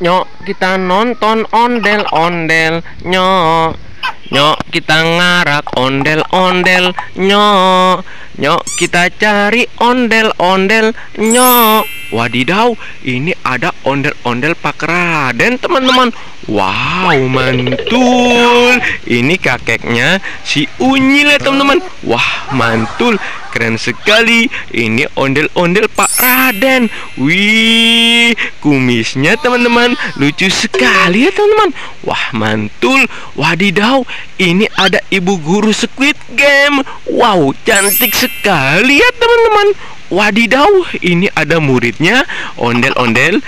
Nyok, kita nonton ondel-ondel. Nyok, nyok, kita ngarak ondel-ondel. Nyok, nyok, kita cari ondel-ondel. Nyok. Wadidaw, ini ada ondel-ondel Pak Raden, teman-teman. Wow, mantul. Ini kakeknya si Unyil ya, teman-teman. Wah, mantul. Keren sekali. Ini ondel-ondel Pak Raden. Wih, kumisnya teman-teman lucu sekali ya, teman-teman. Wah, mantul. Wadidaw, ini ada ibu guru Squid Game. Wow, cantik sekali ya, teman-teman. Wadidaw, ini ada muridnya, ondel-ondel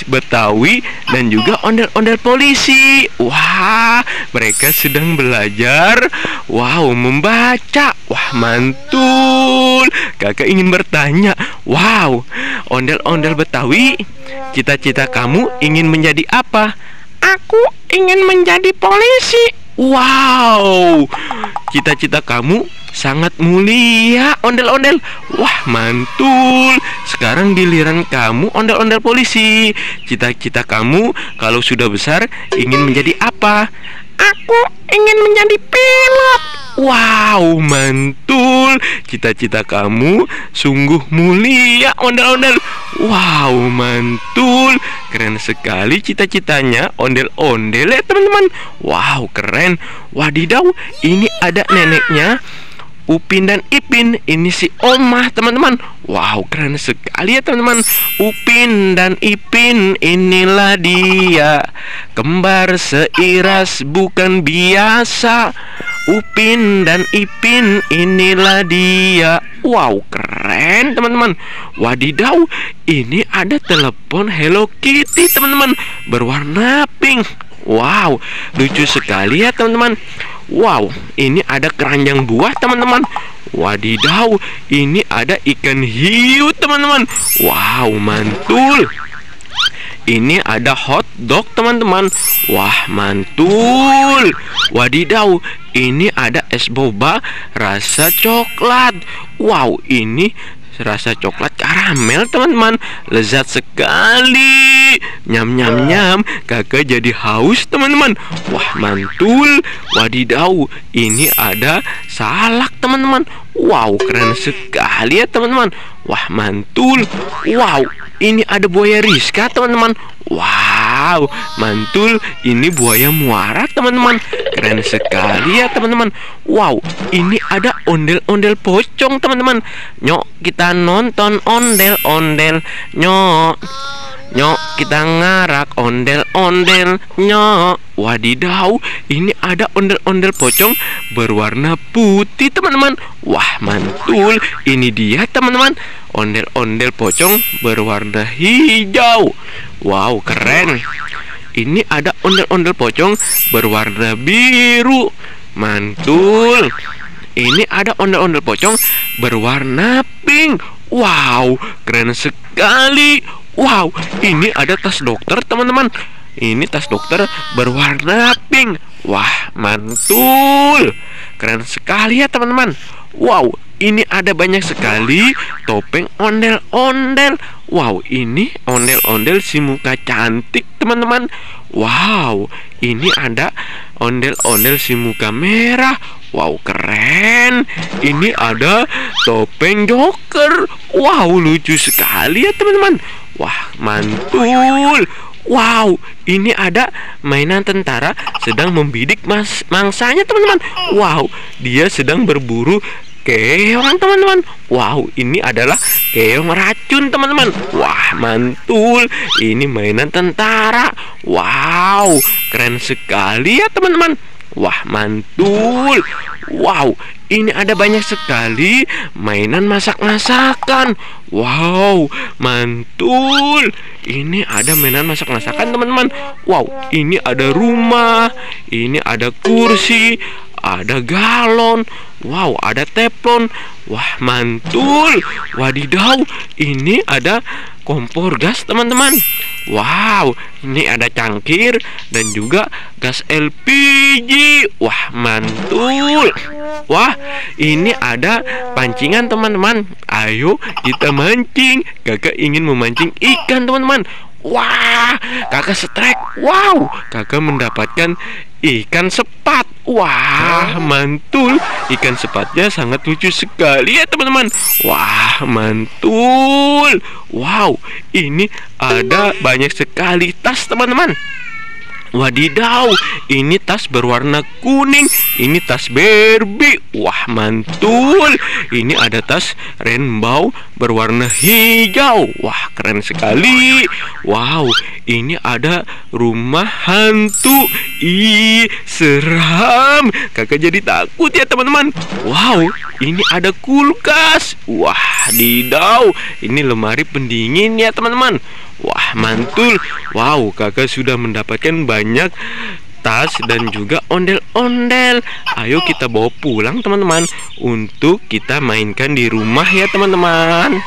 Betawi dan juga ondel-ondel polisi. Wah, mereka sedang belajar. Wow, membaca. Wah, mantul. Kakak ingin bertanya, wow, ondel-ondel Betawi, cita-cita kamu ingin menjadi apa? Aku ingin menjadi polisi. Wow, cita-cita kamu sangat mulia, ondel-ondel. Wah, mantul. Sekarang giliran kamu, ondel-ondel polisi. Cita-cita kamu kalau sudah besar ingin menjadi apa? Aku ingin menjadi pilot. Wow, mantul. Cita-cita kamu sungguh mulia, ondel-ondel. Wow, mantul. Keren sekali cita-citanya ondel-ondel ya, teman-teman. Wow, keren. Wadidaw, ini ada neneknya Upin dan Ipin. Ini si Omah, teman-teman. Wow, keren sekali ya, teman-teman. Upin dan Ipin, inilah dia, kembar seiras bukan biasa. Upin dan Ipin, inilah dia. Wow, keren, teman-teman. Wadidaw, ini ada telepon Hello Kitty, teman-teman, berwarna pink. Wow, lucu sekali ya, teman-teman. Wow, ini ada keranjang buah, teman-teman. Wadidaw, ini ada ikan hiu, teman-teman. Wow, mantul. Ini ada hot dog, teman-teman. Wah, mantul. Wadidaw, ini ada es boba rasa coklat. Wow, ini rasa coklat karamel, teman-teman. Lezat sekali. Nyam nyam nyam. Kakak jadi haus, teman-teman. Wah, mantul. Wadidaw, ini ada salak, teman-teman. Wow, keren sekali ya, teman-teman. Wah, mantul. Wow, ini ada buaya Rizka, teman-teman. Wow, mantul. Ini buaya muara, teman-teman. Keren sekali ya, teman-teman. Wow, ini ada ondel-ondel pocong, teman-teman. Nyok, kita nonton ondel-ondel. Nyok, nyok, kita ngarak ondel-ondel. Nyok. Wadidaw, ini ada ondel-ondel pocong berwarna putih, teman-teman. Wah, mantul. Ini dia, teman-teman, ondel-ondel pocong berwarna hijau. Wow, keren. Ini ada ondel-ondel pocong berwarna biru. Mantul. Ini ada ondel-ondel pocong berwarna pink. Wow, keren sekali. Wow, ini ada tas dokter, teman-teman. Ini tas dokter berwarna pink. Wah, mantul. Keren sekali ya, teman-teman. Wow, ini ada banyak sekali topeng ondel-ondel. Wow, ini ondel-ondel si muka cantik, teman-teman. Wow, ini ada ondel-ondel si muka merah. Wow, keren. Ini ada topeng Joker. Wow, lucu sekali ya, teman-teman. Wah, mantul. Wow, ini ada mainan tentara sedang membidik mangsanya, teman-teman. Wow, dia sedang berburu keong, teman-teman. Wow, ini adalah keong racun, teman-teman. Wah, mantul. Ini mainan tentara. Wow, keren sekali ya, teman-teman. Wah, mantul. Wow, ini ada banyak sekali mainan masak-masakan. Wow, mantul. Ini ada mainan masak-masakan, teman-teman. Wow, ini ada rumah. Ini ada kursi. Ada galon. Wow, ada teflon. Wah, mantul. Wadidaw, ini ada kompor gas, teman-teman. Wow, ini ada cangkir dan juga gas LPG. Wah, mantul. Wah, ini ada pancingan, teman-teman. Ayo kita mancing. Kakak ingin memancing ikan, teman-teman. Wah, kakak strike. Wow, kakak mendapatkan ikan sepat. Wah, mantul. Ikan sepatnya sangat lucu sekali ya teman-teman. Wah, mantul. Wow, ini ada banyak sekali tas teman-teman. Wadidaw, ini tas berwarna kuning, ini tas Barbie. Wah, mantul. Ini ada tas rainbow berwarna hijau. Wah, keren sekali. Wow, ini ada rumah hantu. Ih, seram. Kakak jadi takut ya teman-teman. Wow, ini ada kulkas. Wah, didau. Ini lemari pendingin ya teman-teman. Wah, mantul. Wow, kakak sudah mendapatkan banyak tas dan juga ondel-ondel. Ayo kita bawa pulang teman-teman, untuk kita mainkan di rumah ya teman-teman.